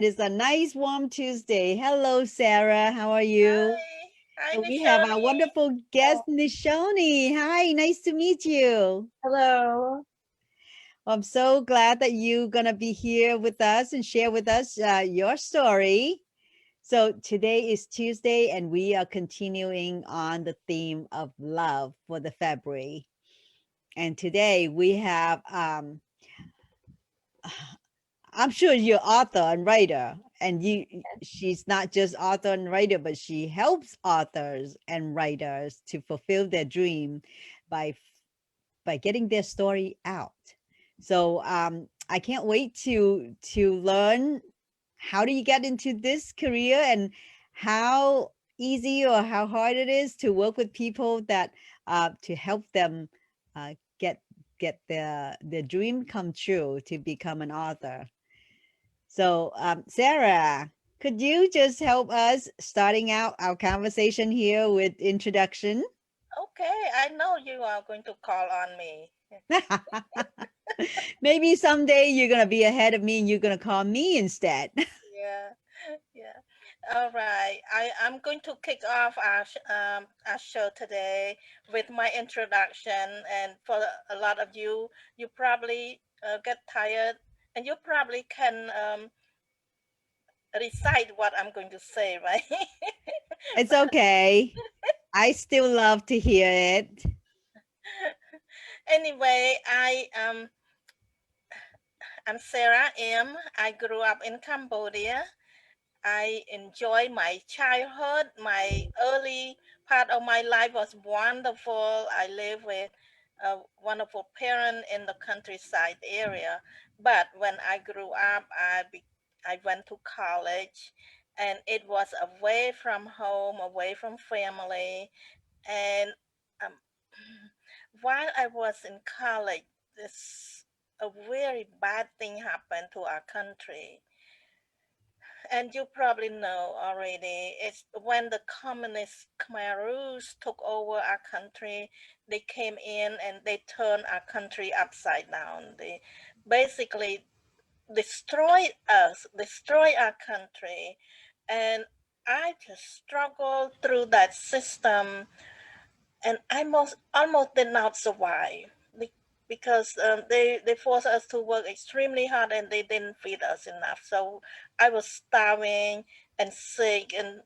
It is a nice warm Tuesday. Hello, Sarah. How are you? Hi. Hi, And we have our Nishoni. wonderful guest, Oh, Nishoni. Hi, nice to meet you. hello. I'm so glad that you're going to be here with us and share with us your story. So today is Tuesday, and we are continuing on the theme of love for the February. And today we have I'm sure you're author and writer, and she's not just author and writer, but she helps authors and writers to fulfill their dream by by getting their story out. So I can't wait to learn how do you get into this career and how easy or how hard it is to work with people that to help them uh, get their dream come true to become an author. So, Sarah, could you just help us starting out our conversation here with introduction? Okay, I know you are going to call on me. Maybe someday you're gonna be ahead of me and you're gonna call me instead. Yeah, yeah. All right. I'm going to kick off our show today with my introduction. And for a lot of you, you probably get tired and you probably can recite what I'm going to say, right? It's okay. I still love to hear it. Anyway, I'm Sarah M. I grew up in Cambodia. I enjoy my childhood. My early part of my life was wonderful. I lived with a wonderful parent in the countryside area. But when I grew up, I went to college, and it was away from home, away from family. And um, while I was in college, this a very bad thing happened to our country, and you probably know already. It's when the communist Khmer Rouge took over our country. They came in and they turned our country upside down. They basically destroyed us, destroyed our country, and I just struggled through that system, and I almost did not survive because they forced us to work extremely hard and they didn't feed us enough. So I was starving and sick and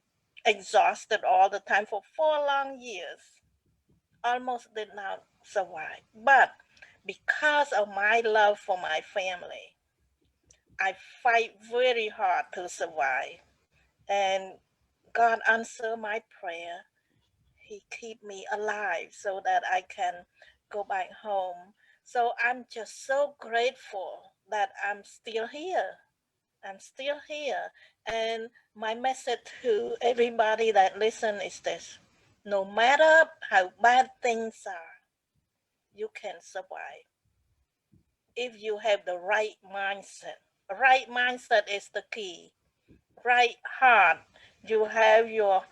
exhausted all the time for 4 long years. Almost did not survive. But because of my love for my family, I fight very hard to survive. And God answered my prayer. He keep me alive so that I can go back home. So I'm just so grateful that I'm still here. I'm still here. And my message to everybody that listen is this: no matter how bad things are, you can survive if you have the right mindset. Right mindset is the key. Right heart. You have your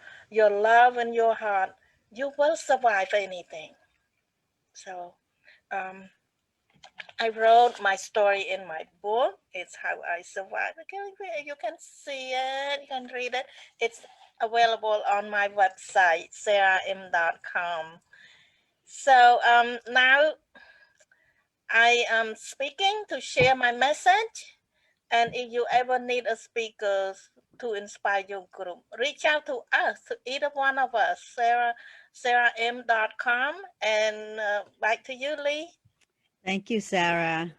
love in your heart, you will survive anything. So um, I wrote my story in my book. It's how I survived. Okay, you can see it, you can read it. It's available on my website, sarahim.com. So now I am speaking to share my message. And if you ever need a speaker to inspire your group, reach out to us, to either one of us, sarahim.com. And back to you, Lee. Thank you, Sarah.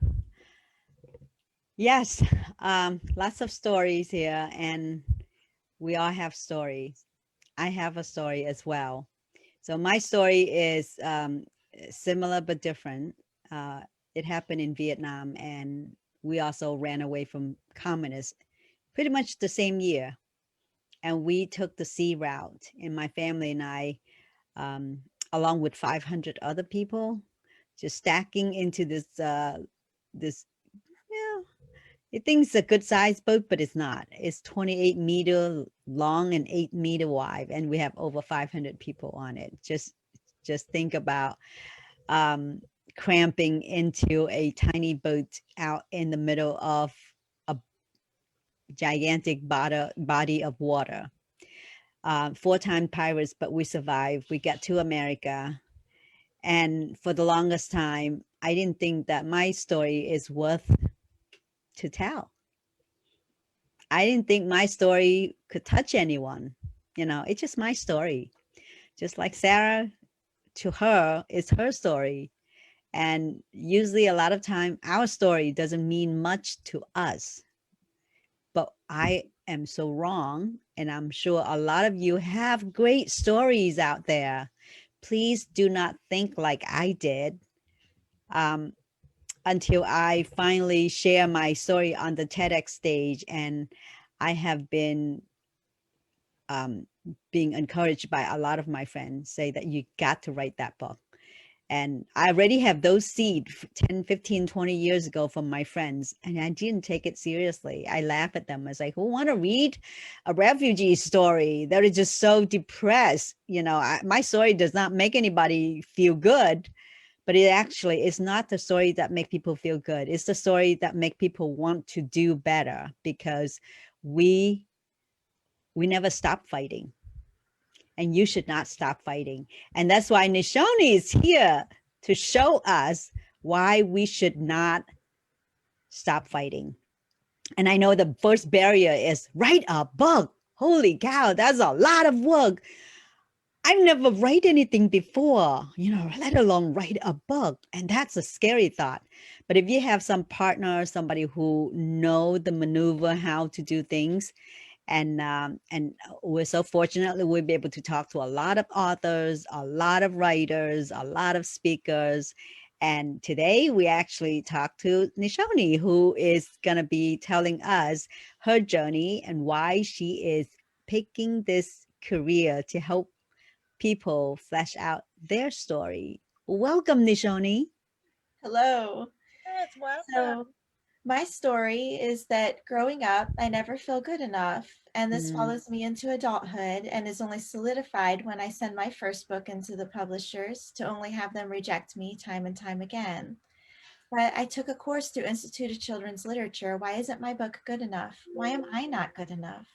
Yes, lots of stories here, and we all have stories. I have a story as well. So my story is similar but different. Uh, it happened in Vietnam, and we also ran away from communists pretty much the same year. And we took the sea route, and my family and I, um, along with 500 other people, just stacking into this. Yeah, it thinks it's a good sized boat, but it's not. It's 28-meter long and 8-meter wide, and we have over 500 people on it. Just think about um, cramping into a tiny boat out in the middle of a gigantic body of water. 4-time pirates, but we survived. We got to America. And for the longest time, I didn't think that my story is worth to tell. I didn't think my story could touch anyone. It's just my story. Just like Sarah, to her, it's her story. And usually a lot of time our story doesn't mean much to us. But I am so wrong. And I'm sure a lot of you have great stories out there. Please do not think like I did. Until I finally share my story on the TEDx stage, and I have been being encouraged by a lot of my friends say that you got to write that book. And I already have those seeds 10, 15, 20 years ago from my friends, and I didn't take it seriously. I laugh at them. I was like, who want to read a refugee story that is just so depressed? My story does not make anybody feel good, but it actually is not the story that make people feel good. It's the story that make people want to do better, because we never stop fighting, and you should not stop fighting. And that's why Nishoni is here to show us why we should not stop fighting. And I know the first barrier is write a book. Holy cow, that's a lot of work. I've never write anything before, let alone write a book. And that's a scary thought. But if you have some partner, somebody who know the maneuver, how to do things, and we're so fortunate that we'll be able to talk to a lot of authors, a lot of writers, a lot of speakers. And today we actually talked to Nishoni, who is going to be telling us her journey and why she is picking this career to help people flesh out their story. Welcome, Nishoni. Hello. Yes, welcome. So, my story is that growing up, I never feel good enough. And this Mm, follows me into adulthood and is only solidified when I send my first book into the publishers to only have them reject me time and time again. But I took a course through Institute of Children's Literature. Why isn't my book good enough? Why am I not good enough?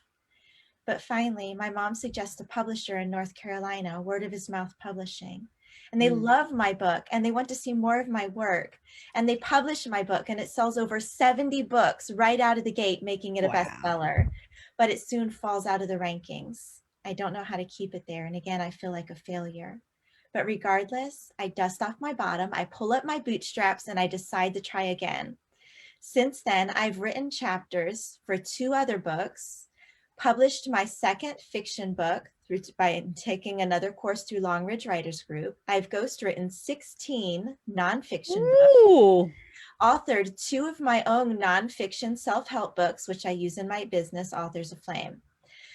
But finally, my mom suggests a publisher in North Carolina, Word of His Mouth Publishing. And they mm. love my book and they want to see more of my work. And they publish my book and it sells over 70 books right out of the gate, making it a Wow. bestseller. But it soon falls out of the rankings. I don't know how to keep it there. And again, I feel like a failure. But regardless, I dust off my bottom, I pull up my bootstraps, and I decide to try again. Since then, I've written chapters for 2 other books, published my second fiction book by taking another course through Long Ridge Writers Group. I've ghostwritten 16 nonfiction books, Ooh. authored 2 of my own nonfiction self-help books, which I use in my business, Authors of Flame.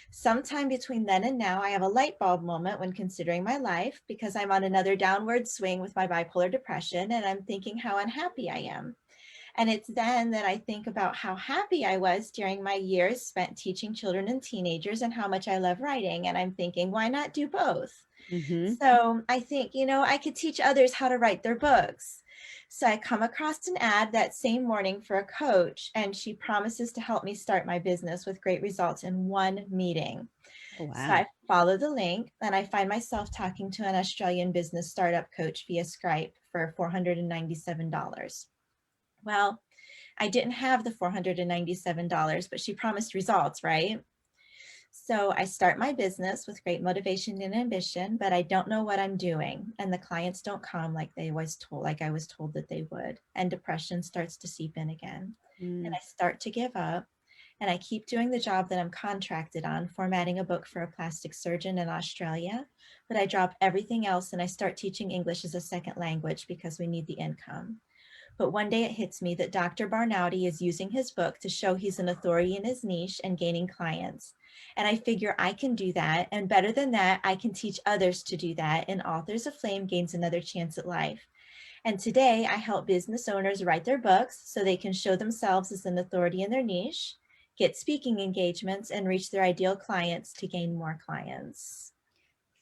Sometime between then and now, I have a light bulb moment when considering my life, because I'm on another downward swing with my bipolar depression, and I'm thinking how unhappy I am. And it's then that I think about how happy I was during my years spent teaching children and teenagers and how much I love writing. And I'm thinking, why not do both? Mm-hmm. So I think, I could teach others how to write their books. So I come across an ad that same morning for a coach, and she promises to help me start my business with great results in 1 meeting. Oh, So wow. I follow the link and I find myself talking to an Australian business startup coach via Skype for $497. Well, I didn't have the $497, but she promised results, right? So I start my business with great motivation and ambition, but I don't know what I'm doing. And the clients don't come like I was told that they would. And depression starts to seep in again. And Mm. I start to give up. And I keep doing the job that I'm contracted on, formatting a book for a plastic surgeon in Australia. But I drop everything else and I start teaching English as a second language because we need the income. But one day it hits me that Dr. Barnauti is using his book to show he's an authority in his niche and gaining clients. And I figure I can do that. And better than that, I can teach others to do that. And Authors of Flame gains another chance at life. And today I help business owners write their books so they can show themselves as an authority in their niche, get speaking engagements, and reach their ideal clients to gain more clients.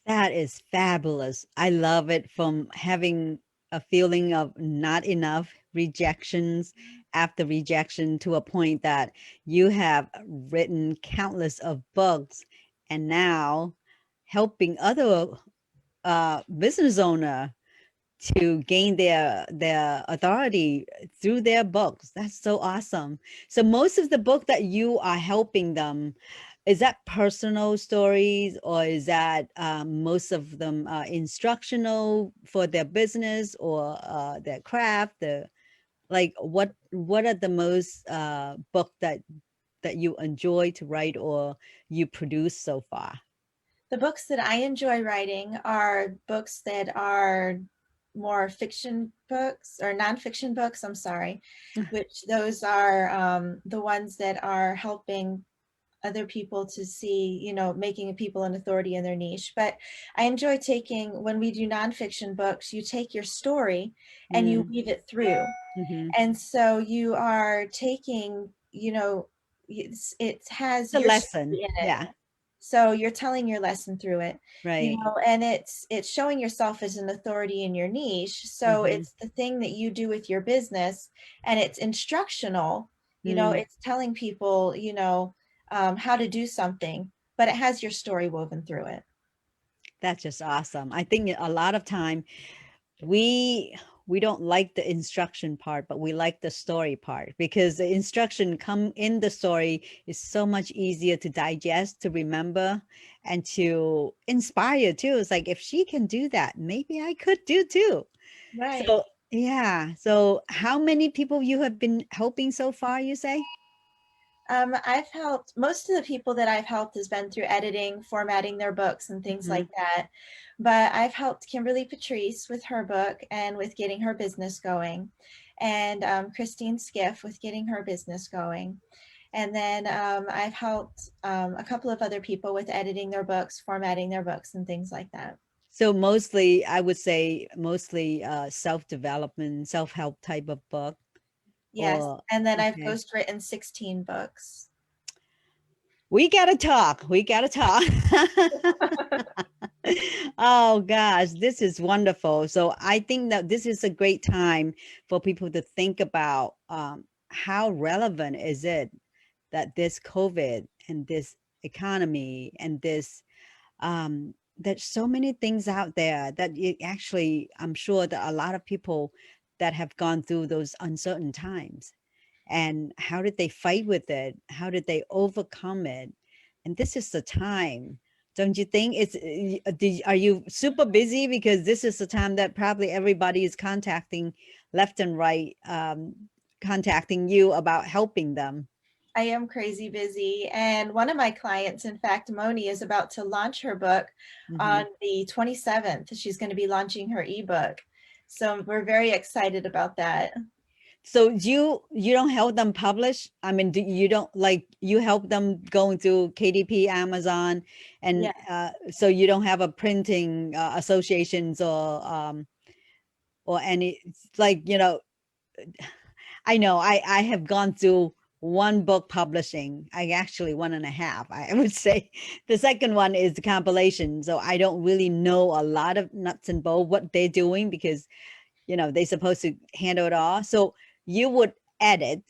That is fabulous. I love it, from having a feeling of not enough rejections after rejection to a point that you have written countless of books and now helping other business owner to gain their authority through their books. That's so awesome. So most of the book that you are helping them, is that personal stories, or is that most of them instructional for their business or their craft? The like what are the most book that you enjoy to write or you produce so far? The books that I enjoy writing are books that are more fiction books or nonfiction books, I'm sorry, which those are the ones that are helping other people to see, making people an authority in their niche. But I enjoy taking, when we do nonfiction books, you take your story and you Mm, weave it through. mm-hmm. And so you are taking, it has The your story lesson, in it. yeah, So you're telling your lesson through it, right. and it's showing yourself as an authority in your niche. So Mm-hmm. it's the thing that you do with your business, and it's instructional. Mm. It's telling people, how to do something, but it has your story woven through it. That's just awesome. I think a lot of time we we don't like the instruction part, but we like the story part because the instruction come in the story is so much easier to digest, to remember, and to inspire too. It's like if she can do that, maybe I could do too. Right. So yeah. So how many people you have been helping so far, you say? I've helped, most of the people that I've helped has been through editing, formatting their books and things Mhm. like that. But I've helped Kimberly Patrice with her book and with getting her business going, and Christine Skiff with getting her business going. And then I've helped a couple of other people with editing their books, formatting their books, and things like that. So mostly, I would say mostly self-development, self-help type of book. Yes. Or And then I've okay, ghostwritten 16 books. we gotta talk. We gotta talk. Oh gosh, this is wonderful. So I think that this is a great time for people to think about how relevant is it that this COVID and this economy and this there's so many things out there that you actually, I'm sure that a lot of people that have gone through those uncertain times, and how did they fight with it, how did they overcome it, and this is the time, don't you think? Are you super busy, because this is the time that probably everybody is contacting left and right, contacting you about helping them. I am crazy busy. And one of my clients, in fact, Moni, is about to launch her book Hmm. on the 27th. She's going to be launching her ebook. So we're very excited about that. So you don't help them publish? I mean, you don't, like, you help them going through KDP, Amazon, and Yeah, so you don't have a printing associations or any, like, I know I have gone through one book publishing. I actually one and a half, I would say. The second one is the compilation. So I don't really know a lot of nuts and bolts what they're doing, because they're supposed to handle it all. So you would edit,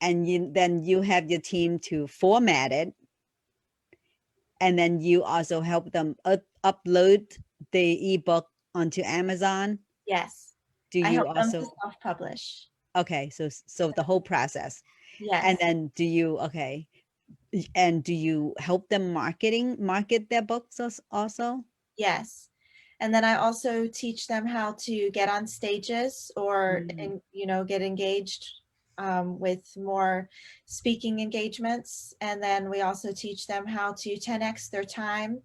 and then you have your team to format it, and then you also help them upload the ebook onto Amazon. yes. Do I you help them to also? self-publish. Okay, so the whole process. And Yes, then do you, okay, and do you help them market their books also? yes. And then I also teach them how to get on stages or, Mm. get engaged with more speaking engagements. And then we also teach them how to 10x their time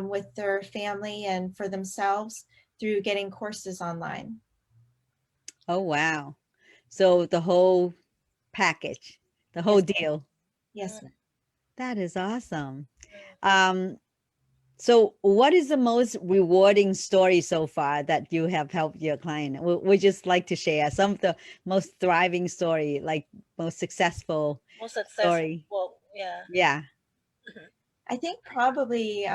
with their family and for themselves through getting courses online. Oh wow. So the whole package, the whole Yes, deal. yes, ma'am. That is awesome. Um, so what is the most rewarding story so far that you have helped your client? We just like to share some of the most thriving story, like most successful Most successful story. book. Yeah. Yeah. I think probably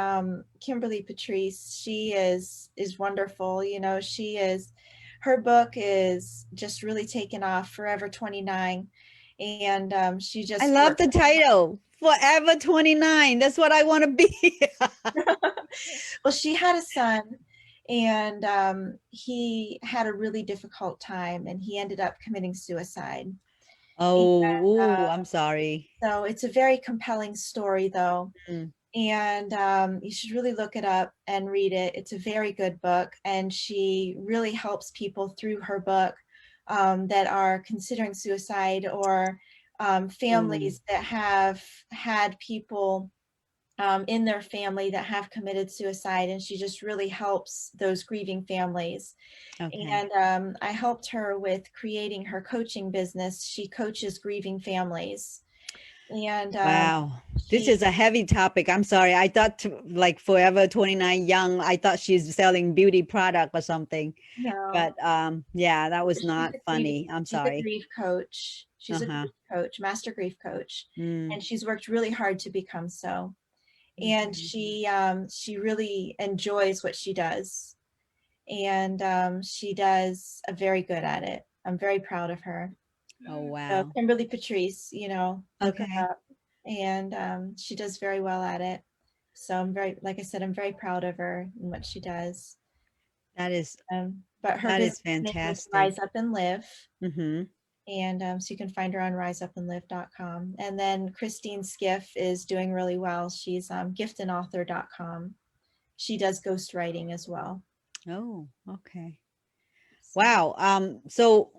Kimberly Patrice. She is wonderful. She is her book is just really taken off, Forever 29. And she I just love worked. the title, Forever 29. That's what I want to be. Well, she had a son, and he had a really difficult time, and he ended up committing suicide. And, Oh, I'm sorry. so it's a very compelling story, though. Mm, And you should really look it up and read it. It's a very good book, and she really helps people through her book that are considering suicide, or mm, families that have had people in their family that have committed suicide, and she just really helps those grieving families. okay. And I helped her with creating her coaching business. She coaches grieving families, and Wow. This she is a heavy topic. I'm sorry. I thought like Forever 29 Young, I thought she's selling beauty product or something. no, But yeah, that was not grieving, funny. I'm she's a sorry. grief coach. She's a Uh-huh. grief coach, master grief coach, Mm, and she's worked really hard to become so. And okay. she really enjoys what she does, and she does a very good at it. I'm very proud of her. Oh, So wow. Kimberly Patrice, look her Okay. up, and she does very well at it. So like I said, I'm very proud of her and what she does. That is But her that business is name is fantastic. Rise Up and Live. Mm-hmm. And so you can find her on riseupandlive.com. And then Christine Skiff is doing really well. She's giftandauthor.com. She does ghostwriting as well. Oh, okay. So, Wow. So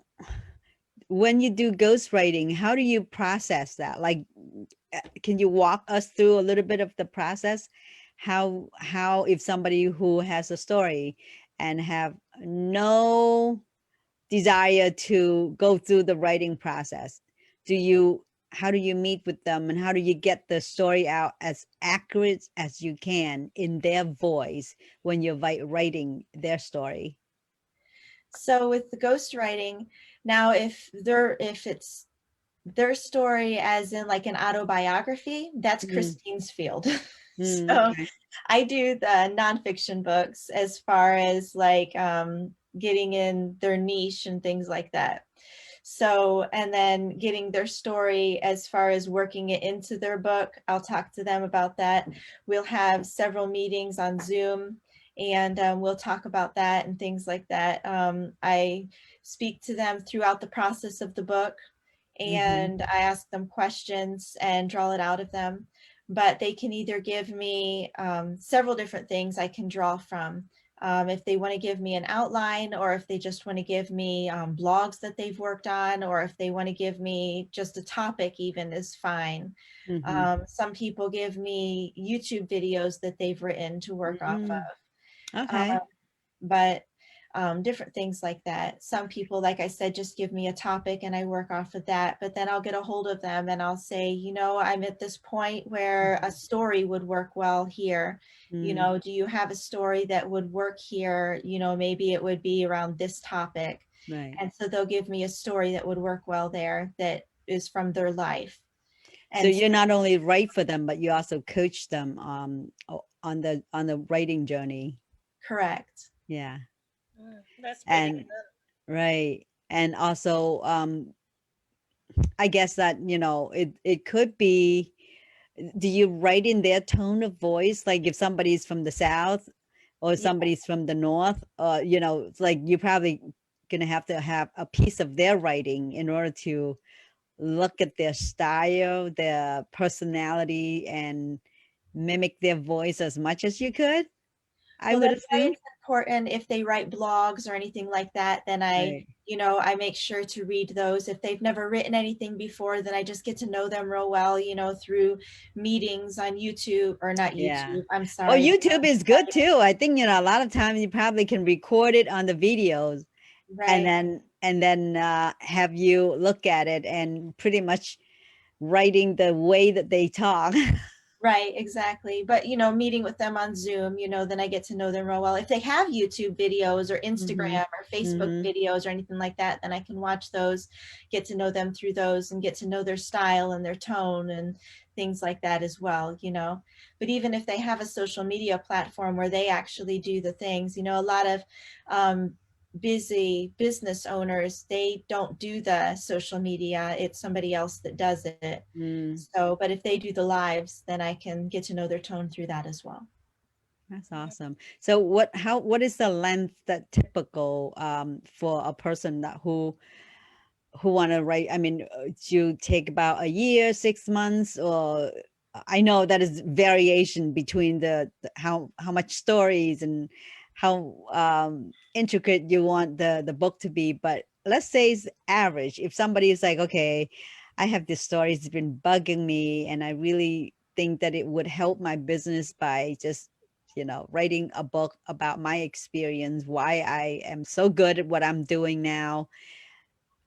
when you do ghostwriting, how do you process that? Like, can you walk us through a little bit of the process? How if somebody who has a story and have no desire to go through the writing process, do you how do you meet with them and how do you get the story out as accurate as you can in their voice when you're writing their story? so with the ghostwriting, now if it's their story as in like an autobiography, that's Mm, Christine's field. So okay. I do the nonfiction books as far as like getting in their niche and things like that. So, and then getting their story as far as working it into their book, I'll talk to them about that. We'll have several meetings on Zoom, and we'll talk about that and things like that. I speak to them throughout the process of the book, Mm-hmm. and I ask them questions and draw it out of them. But they can either give me several different things I can draw from. If they want to give me an outline, or if they just want to give me blogs that they've worked on, or if they want to give me just a topic, even is fine. Mm-hmm. Some people give me YouTube videos that they've written to work off Mm, of. okay. But different things like that. Some people, like I said, just give me a topic and I work off of that, but then I'll get a hold of them and I'll say, I'm at this point where a story would work well here. Mm, Do you have a story that would work here? Maybe it would be around this topic. right. And so they'll give me a story that would work well there that is from their life. So And you not only write for them, but you also coach them on the writing journey. correct. Yeah. That's pretty And good. right. And also I guess that, it could be, do you write in their tone of voice? Like if somebody's from the South or Yeah. somebody's from the North, it's like you're probably gonna have to have a piece of their writing in order to look at their style, their personality, and mimic their voice as much as you could, I Well, would that's why assume. it's important if they write blogs or anything like that, then Right. I make sure to read those. If they've never written anything before, then I just get to know them real well, through meetings on YouTube, or not Yeah. YouTube. I'm Well, sorry. YouTube is good too. I think, a lot of times you probably can record it on the videos and Right. then have you look at it and pretty much writing the way that they talk. Right, exactly. But meeting with them on Zoom, then I get to know them real well. If they have YouTube videos or Mhm. Instagram or Facebook Mhm. videos or anything like that, then I can watch those, get to know them through those, and get to know their style and their tone and things like that as well. But even if they have a social media platform where they actually do the things, a lot of busy business owners, they don't do the social media. It's somebody else that does it. Mm, So, but if they do the lives, then I can get to know their tone through that as well. that's awesome. So what is the length that typical for a person that who want to write? I mean, do you take about a year, 6 months, or I know that is variation between the how much stories and how intricate you want the book to be. But let's say it's average. If somebody is like, okay, I have this story, it's been bugging me, and I really think that it would help my business by just writing a book about my experience, why I am so good at what I'm doing now.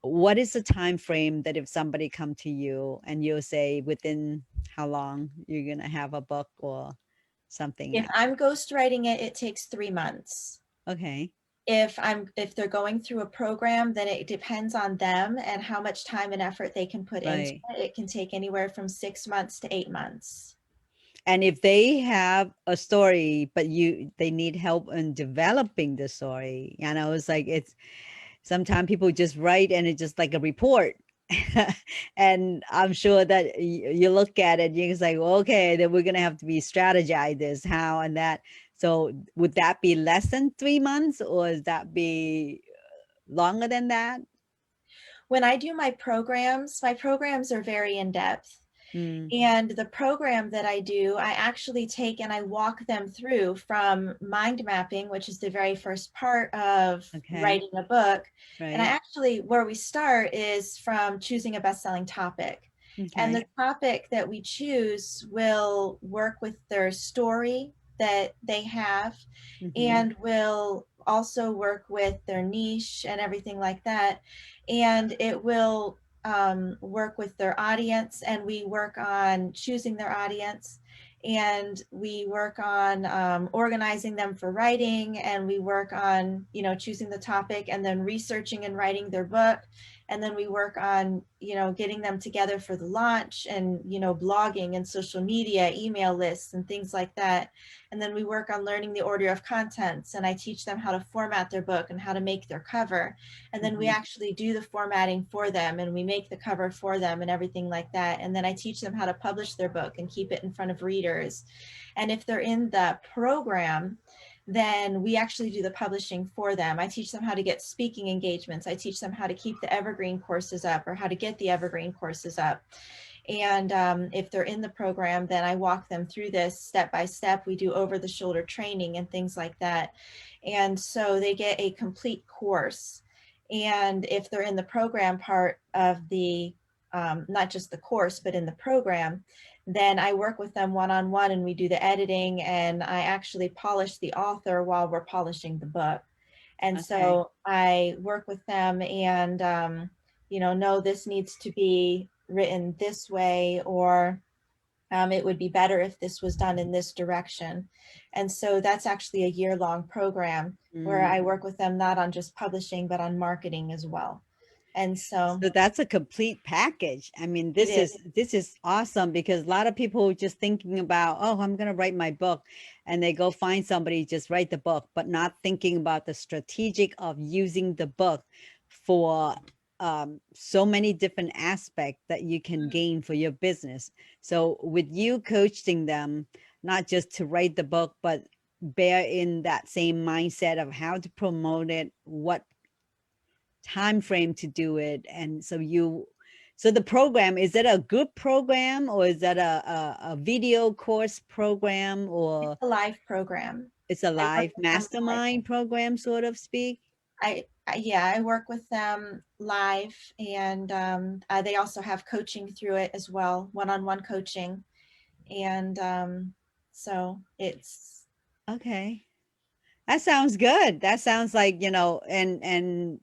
What is the time frame that if somebody come to you and you'll say within how long you're gonna have a book or something If like I'm ghostwriting it, it takes 3 months. okay, If they're going through a program, then it depends on them and how much time and effort they can put into right. it. It can take anywhere from 6 months to 8 months. And if they have a story but they need help in developing the story, it's like it's sometimes people just write and it's just like a report. And I'm sure that you look at it, you're just like, well, okay, then we're gonna have to be strategize this, how and that. So would that be less than 3 months, or is that be longer than that? When I do my programs are very in depth. Mm, And the program that I do, I actually take and I walk them through from mind mapping, which is the very first part of okay, writing a book. And I right, actually, where we start is from choosing a best-selling topic. And okay, the topic that we choose will work with their story that they have mm-hmm, and will also work with their niche and everything like that. And it will work with their audience, and we work on choosing their audience, and we work on organizing them for writing, and we work on choosing the topic and then researching and writing their book, and then we work on getting them together for the launch, and blogging and social media, email lists and things like that. And then we work on learning the order of contents, and I teach them how to format their book and how to make their cover. And then we mm-hmm, actually do the formatting for them, and we make the cover for them and everything like that. And then I teach them how to publish their book and keep it in front of readers. And if they're in the program, then we actually do the publishing for them. I teach them how to get speaking engagements. I teach them how to keep the evergreen courses up, or how to get the evergreen courses up. And if they're in the program, then I walk them through this step by step. We do over the shoulder training and things like that. And so they get a complete course. And if they're in the program part of the, not just the course, but in the program, then I work with them one-on-one, and we do the editing, and I actually polish the author while we're polishing the book. And okay. so I work with them and, no, this needs to be written this way, or it would be better if this was done in this direction. And so that's actually a year-long program where Mm. I work with them not on just publishing, but on marketing as well. And so So that's a complete package. I mean, it this is. is awesome, because a lot of people just thinking about, oh, I'm going to write my book, and they go find somebody just write the book, but not thinking about the strategic of using the book for so many different aspects that you can gain for your business. So with you coaching them, not just to write the book, but bear in that same mindset of how to promote it, what time frame to do it. And so the program, is it a group program, or is that a video course program, It's or a live program. it's a I work live with them live. mastermind program, sort of speak? Yeah, I work with them live, and they also have coaching through it as well, one-on-one coaching. And so it's Okay, that sounds good. That sounds like, and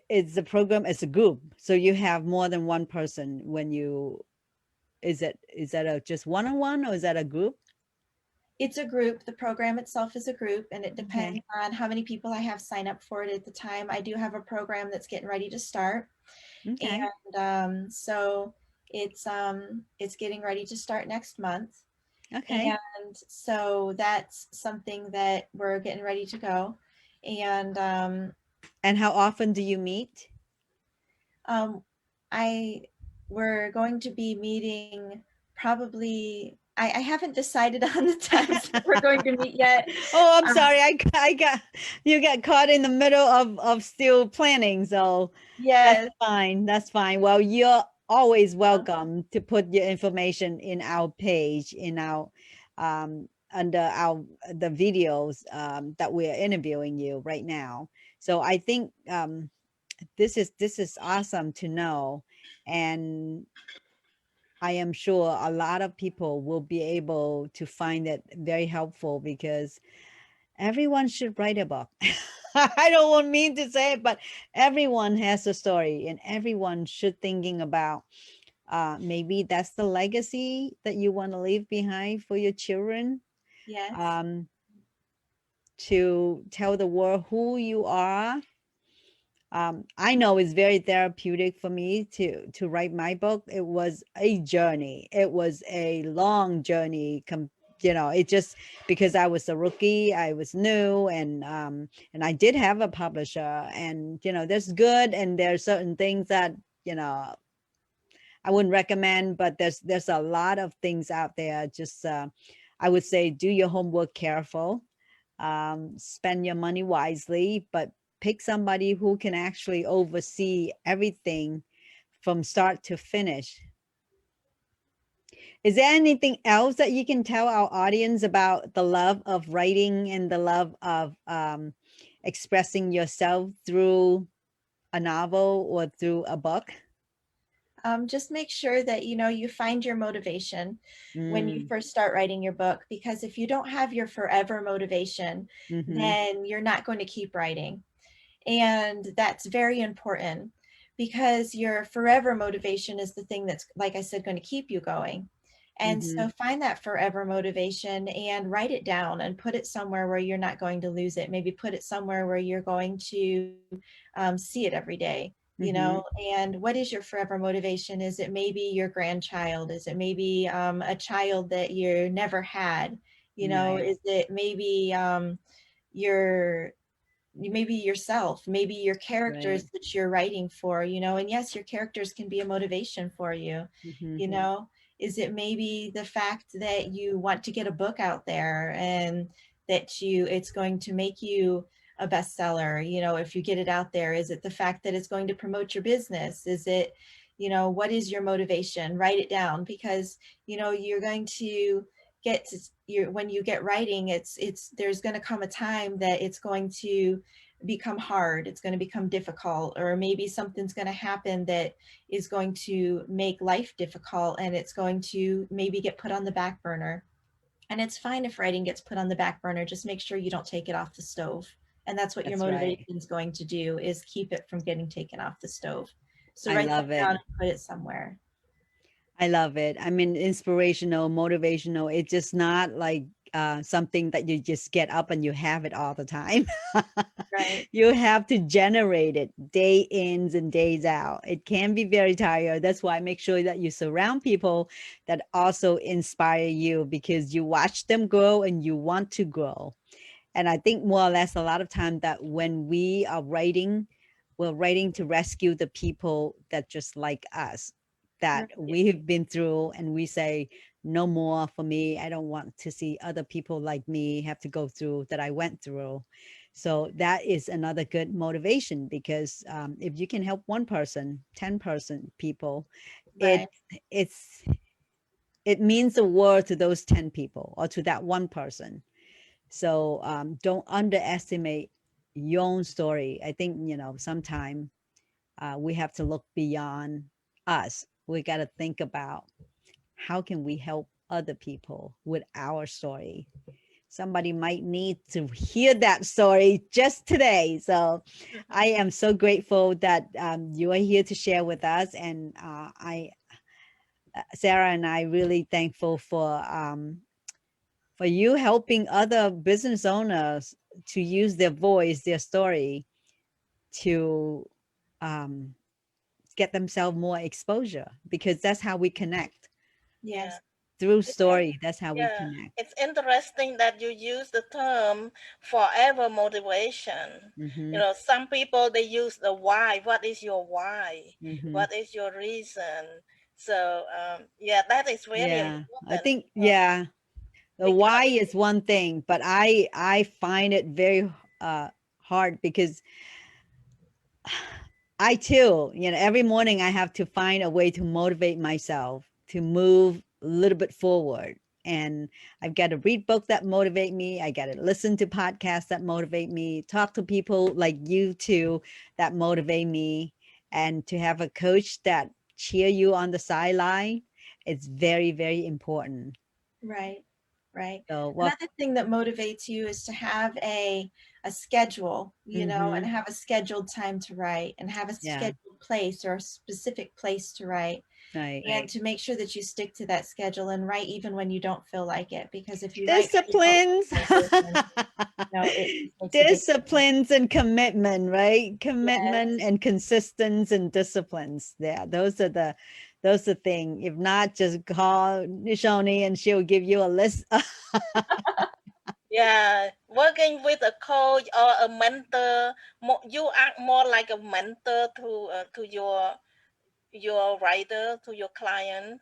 it's a program, it's a group, so you have more than one person when you, is that a just one-on-one, or is that a group? it's a group. The program itself is a group, and it depends Okay, on how many people I have sign up for it at the time. I do have a program that's getting ready to start, okay, and so it's getting ready to start next month. okay. And so that's something that we're getting ready to go. And And how often do you meet? Um, I we're going to be meeting probably. I haven't decided on the times that we're going to meet yet. Oh, I'm Um, sorry. I got you got caught in the middle of still planning. So that's yes, fine. That's fine. Well, you're always welcome to put your information in our page in our under our the videos that we're interviewing you right now. So I think this is awesome to know, and I am sure a lot of people will be able to find it very helpful because everyone should write a book. I don't want mean to say it, but everyone has a story and everyone should thinking about maybe that's the legacy that you want to leave behind for your children, yes, um, to tell the world who you are. I know it's very therapeutic for me to write my book. It was a journey. It was a long journey. You know, it just because I was a rookie, I was new, and I did have a publisher. And you know, there's good and there's certain things that you know I wouldn't recommend, but there's a lot of things out there. Just I would say do your homework careful, spend your money wisely, but pick somebody who can actually oversee everything from start to finish. Is there anything else that you can tell our audience about the love of writing and the love of expressing yourself through a novel or through a book? just make sure that you find your motivation when you Mm, first start writing your book, because if you don't have your forever motivation, mm-hmm, then you're not going to keep writing. And that's very important, because your forever motivation is the thing that's, like I said, going to keep you going. And mm-hmm, so find that forever motivation and write it down and put it somewhere where you're not going to lose it. Maybe put it somewhere where you're going to see it every day. mm-hmm. And what is your forever motivation? Is it maybe your grandchild? Is it maybe a child that you never had? Right, Is it maybe your maybe yourself, maybe your right. characters that you're writing for, and yes, your characters can be a motivation for you, Mm-hmm, you know. Is it maybe the fact that you want to get a book out there and that it's going to make you a bestseller, if you get it out there? Is it the fact that it's going to promote your business? Is it, what is your motivation? Write it down, because you're going to get to your when you get writing, it's there's going to come a time that it's going to become hard, it's going to become difficult, or maybe something's going to happen that is going to make life difficult, and it's going to maybe get put on the back burner. And it's fine if writing gets put on the back burner, just make sure you don't take it off the stove. And that's what your that's right. motivation is going to do, is keep it from getting taken off the stove. So I write that love it. down and put it somewhere. I love it. I mean, inspirational, motivational. It's just not like something that you just get up and you have it all the time. Right. You have to generate it day ins and days out. It can be very tired. That's why make sure that you surround people that also inspire you because you watch them grow and you want to grow. And I think more or less a lot of time that when we are writing, we're writing to rescue the people that just like us, that Right. we've been through, and we say, no more for me. I don't want to see other people like me have to go through that I went through. So that is another good motivation because if you can help one person, 10 person people, it Right. it's it means the world to those 10 people or to that one person. So don't underestimate your own story. I think, you know, sometime we have to look beyond us. We got to think about how can we help other people with our story. Somebody might need to hear that story just today. So I am so grateful that you are here to share with us. And Sarah and I really thankful for you helping other business owners to use their voice, their story to um, get themselves more exposure because that's how we connect. Yes. Yeah. through It's in, story. That's how we yeah, connect. it's interesting that you use the term forever motivation. Mm-hmm. Some people they use the why. What is your why? Mm-hmm. What is your reason? So yeah, that is very Yeah, I important think, yeah, the why because is one thing, but I find it very hard because I too, every morning I have to find a way to motivate myself to move a little bit forward. And I've got to read books that motivate me. I got to listen to podcasts that motivate me, talk to people like you two that motivate me, and to have a coach that cheer you on the sideline. It's very, very important. Right, right. So, well, Another thing that motivates you is to have a schedule, and mm-hmm, have a scheduled time to write and have a yeah, scheduled place or a specific place to write. right. And to make sure that you stick to that schedule and write even when you don't feel like it. Because if you write when you don't Disciplines. feel like it, then, it just makes a big difference. Disciplines and commitment, right? Yes. Commitment and consistence and disciplines. Yeah, those are thing. If not, just call Nishoni and she'll give you a list. yeah, working with a coach or a mentor, you act more like a mentor to your writer, to your client.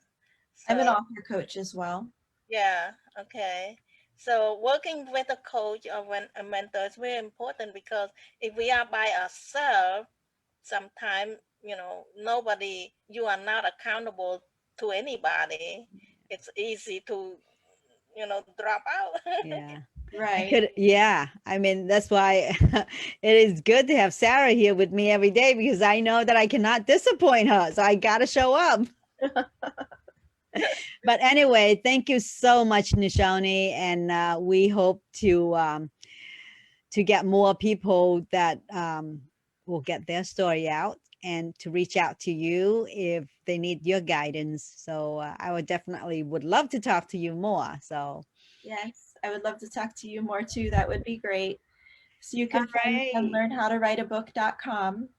I'm an So author coach as well. yeah, okay. So working with a coach or when a mentor is very important because if we are by ourselves, sometimes nobody, you are not accountable to anybody. It's easy to drop out. Yeah. Right. Yeah. I mean, that's why it is good to have Sarah here with me every day because I know that I cannot disappoint her. So I got to show up. But anyway, thank you so much, Nishoni. And we hope to get more people that will get their story out and to reach out to you if they need your guidance. So I would love to talk to you more. So, Yes. I would love to talk to you more too. That would be great. So you all can find me on right. learnhowtowriteabook.com.